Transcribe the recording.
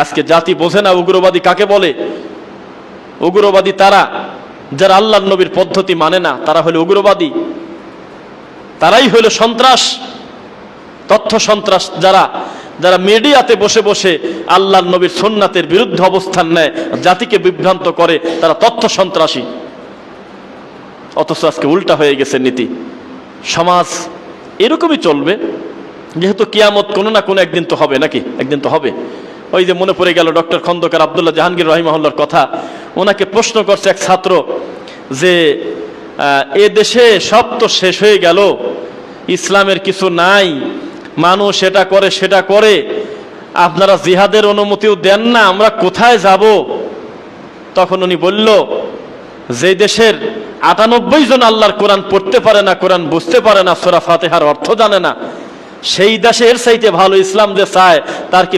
আজকে জাতি বোঝে না উগ্রবাদী কাকে বলে। উগ্রবাদী তারা যারা আল্লাহর নবীর পদ্ধতি মানে না, তারা হলো উগ্রবাদী, তারাই হলো সন্ত্রাস, তথ্য সন্ত্রাস। যারা যারা মিডিয়াতে বসে বসে আল্লাহর নবীর সুন্নাতের বিরুদ্ধে অবস্থান নেয়, জাতিকে বিভ্রান্ত করে, তারা তথ্য সন্ত্রাসী। অথচ আজকে উল্টা হয়ে গেছে নীতি। সমাজ এরকমই চলবে, যেহেতু কিয়ামত কোনো না কোনো একদিন তো হবে, নাকি একদিন তো হবে। ওই যে মনে পড়ে গেল ডক্টর খন্দকার আব্দুল্লাহ জাহাঙ্গীর রাহিমাহুল্লাহর কথা। ওনাকে প্রশ্ন করছে এক ছাত্র যে এ দেশে সব তো শেষ হয়ে গেল, ইসলামের কিছু নাই, মানুষ এটা করে সেটা করে, আপনারা জিহাদের অনুমতিও দেন না, আমরা কোথায় যাব? তখন উনি বলল, যে দেশের ৯৮ জন আল্লাহর কোরআন পড়তে পারে না, কোরআন বুঝতে পারে না, সূরা ফাতিহার অর্থ জানে না, সেই দেশে এর চাইতে ভালো ইসলাম যে চায়, তার কি